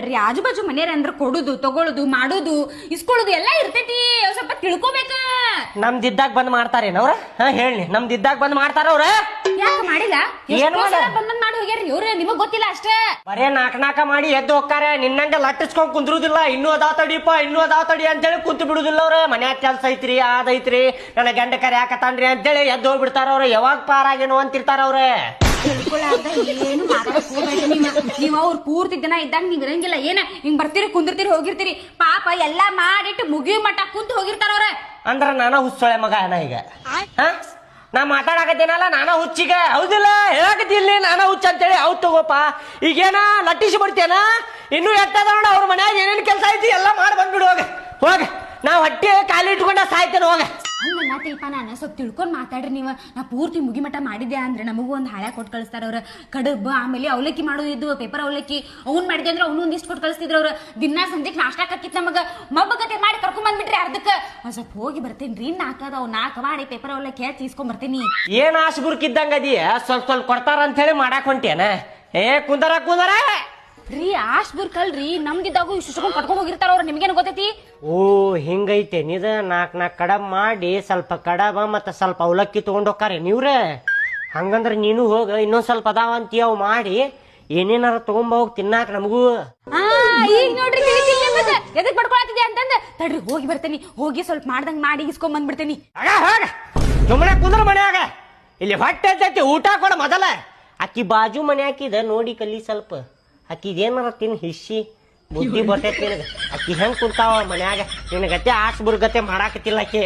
ಹೇಳ್ರಿ ಆಜು ಬಾಜು ಮನೆಯವ್ರ ಅಂದ್ರ ಕೊಡುದು ತಗೊಳುದು ಮಾಡುದು ಇಸ್ಕೊಳ್ಳುದು ಎಲ್ಲಾ ಇರ್ತೈತಿ ಸ್ವಲ್ಪ ತಿಳ್ಕೊಬೇಕ. ನಮ್ದಿದ್ದಾಗ ಬಂದ್ ಮಾಡ್ತಾರೇನವ್ರ? ಹೇಳಿ, ನಮ್ದಿದ್ದಾಗ ಬಂದ್ ಮಾಡ್ತಾರ ಅವ್ರ? ಯಾಕೆ ಮಾಡಿಲ್ಲ? ಏನ್ ಬಂದ್ ಮಾಡಿ ಹೋಗ್ಯಾರಿ ಇವ್ರ, ನಿಮಗ್ ಗೊತ್ತಿಲ್ಲ ಅಷ್ಟೇ. ಬರೇ ನಾಕ ಮಾಡಿ ಎದ್ದು ಹೋಗ್ತಾರೆ. ನಿನ್ನಂಗ ಲಟ್ಟಿಸ್ಕೊಂಡ್ ಕುಂದ್ರುದಿಲ್ಲ. ಇನ್ನೂ ಅದಾವ್ ತಡಿಪ್ಪ, ಇನ್ನೂ ಅದಾವ್ ತಡಿ ಅಂತೇಳಿ ಕುಂತು ಬಿಡುದಿಲ್ಲ ಅವ್ರ. ಮನ್ಯಾಗ ಕೆಲ್ಸ ಐತ್ರಿ, ಅದೈತ್ರಿ, ನನ್ನ ಗಂಡ ಕರೆ ಹಾಕತಾನ್ರಿ ಅಂತೇಳಿ ಎದ್ದು ಹೋಗ್ಬಿಡ್ತಾರ ಅವ್ರ. ಯಾವಾಗ ಪಾರಾಗೇನು ಅಂತಿರ್ತಾರ ಅವ್ರ. ತಿಳ್ಕೊಳ್ಳಾರ್ದ ಏನು ಮಾತಾಡಕ್ ಹೋಗ್ಬೇಡ್ರಿ ನೀವ್ ಅವ್ರ ಪೂರ್ತಿ ದಿನ ಇದ್ದಾಗ ನೀವ್ ಇರಂಗಿಲ್ಲ. ಏನ ಹಿಂಗ್ ಬರ್ತೀರಿ ಕುಂದಿರ್ತೀರಿ ಹೋಗಿರ್ತೀರಿ. ಪಾಪ ಎಲ್ಲಾ ಮಾಡಿಟ್ಟು ಮುಗಿ ಮಟ್ಟ ಕುಂತ ಹೋಗಿರ್ತಾರ ಅವ್ರ. ಅಂದ್ರ ನಾನ ಹುಚ್ಚೊಳೆ ಮಗ ಏನ ಈಗ? ನಾ ಮಾತಾಡಕತ್ತೇನಲ್ಲ ನಾನ ಹುಚ್ಚಿಗ, ಹೌದಿಲ್ಲ? ಹೇಳಕತ್ತಿಲ್ಲಿ ನಾನ ಹುಚ್ಚ ಅಂತೇಳಿ. ಹೌದ್ ತಗೋಪ. ಈಗೇನ ಲಟ್ಟಿಸಿ ಬಿಡ್ತೇನ? ಇನ್ನೂ ಎಟ್ಟದ ನೋಡ ಅವ್ರ ಮನ್ಯಾಗ ಏನೇನ್ ಕೆಲಸ ಐತಿ ಎಲ್ಲ ಮಾಡಿ ಬಂದ್ಬಿಡು. ಹೋಗ ನಾ ಹೊಟ್ಟೆ ಖಾಲಿ ಇಟ್ಕೊಂಡ ಸಾಯ್ತೇನೆ. ಹೋಗ ಹಂಗ ಮಾತಿಲ್ಪ. ನಾನು ಸ್ವಲ್ಪ ತಿಳ್ಕೊಂಡ್ ಮಾತಾಡ್ರಿ ನೀವ. ನಾ ಪೂರ್ತಿ ಮುಗಿಮಠ ಮಾಡಿದ್ದೆ ಅಂದ್ರೆ ನಮಗೂ ಒಂದ್ ಹಾಳ್ಯಾಗ ಕೊಟ್ಟು ಕಳಿಸ್ತಾರ ಅವ್ರ. ಕಡುಬ ಆಮೇಲೆ ಅವಲಕ್ಕಿ ಮಾಡೋದಿದ್ದು, ಪೇಪರ್ ಅವಲಕ್ಕಿ ಅವ್ನ್ ಮಾಡಿದೆ ಅಂದ್ರೆ ಅವ್ನು ಒಂದಿಷ್ಟು ಕೊಟ್ಟು ಕಳಿಸ್ತಿದ್ರ ಅವ್ರ. ದಿನಾ ಸಂಜೆಗೆ ನಾಷ್ಟಾಕ್ ಹಾಕಿತ್ ನಮಗ ಮಬ್ಬಗತೆ ಮಾಡಿ ಕರ್ಕೊಂಡ್ ಬಂದ್ಬಿಟ್ರಿ ಅರ್ಧಕ್ಕ. ಒಂದ್ ಸ್ವಲ್ಪ ಹೋಗಿ ಬರ್ತೇನ್ರಿ. ನಾಲ್ಕು ಮಾಡಿ ಪೇಪರ್ ಅವಲಕ್ಕಿ ಹಚ್ಚಿ ಇಸ್ಕೊಂಡ್ ಬರ್ತೇನಿ. ಏನ್ ಆಶಬುರ್ಕಿದ್ದಂಗ ಅದೀಯ? ಸ್ವಲ್ಪ ಸ್ವಲ್ಪ ಕೊಡ್ತಾರ ಅಂತ ಹೇಳಿ ಮಾಡಾಕ್ ಹೊಂಟೇನ? ಕುಂದರ ರೀ ಆಶ್ ಬುರ್ಕಲ್ರಿ, ನಮ್ದಿದ್ದಾಗೂ ಇಷ್ಟು ಕಟ್ಕೊಂಡ್ ಹೋಗಿರ್ತಾರ ಅವ್ರ. ನಿಮ್ಗೇನು ಗೊತ್ತೈತಿ? ಓ ಹಿಂಗೈತೆ ನಿದ. ನಾಲ್ಕು ಕಡಬ್ ಮಾಡಿ ಸ್ವಲ್ಪ ಕಡಬ ಮತ್ತ ಸ್ವಲ್ಪ ಅವಲಕ್ಕಿ ತಗೊಂಡ್ ಹೋಗ್ತಾರೆ ನೀವ್ರೆ. ಹಂಗಂದ್ರ ನೀನು ಹೋಗ, ಇನ್ನೊಂದ್ ಸ್ವಲ್ಪ ಅದಾವ ಅಂತೀಯ ಅವ್ ಮಾಡಿ ಏನೇನಾರ ತಗೊಂಬ ಹೋಗಿ ತಿನ್ನಾಕ ನಮಗೂ. ಈಗ ನೋಡ್ರಿ ಎದಕ್ ಪಡ್ಕೊಳತಿದ್ಯಾ ಅಂತಂದ ತಡ್ರಿ ಹೋಗಿ ಬರ್ತೇನಿ. ಹೋಗಿ ಸ್ವಲ್ಪ ಮಾಡ್ದಂಗ್ ಮಾಡಿ ಇಸ್ಕೊಂಡ್ ಬಂದ್ಬಿಡ್ತೇನಿ. ಸುಮ್ಮನೆ ಕುಂದ್ರ ಮನ್ಯಾಗ. ಇಲ್ಲಿ ಹೊಟ್ಟೆ ಐತಿ, ಊಟ ಕೊಡ ಮೊದಲ. ಅಕ್ಕಿ ಬಾಜು ಮನೆ ಹಾಕಿದ ನೋಡಿ ಕಲಿ ಸ್ವಲ್ಪ. ಅಕ್ಕಿದೇನಾರ ತಿನ್ ಹಿಸಿ ಬುದ್ಧಿ ಬರ್ತೈತಿ ನಿನಗ. ಅಕ್ಕಿ ಹೆಂಗ್ ಕುಂತಾವ ಮನ್ಯಾಗ. ನಿನಗತ್ತೆ ಆಸ್ ಬುರ್ಗತೆ ಮಾಡಾಕತ್ತಿಲ್ಲ ಆಕಿ.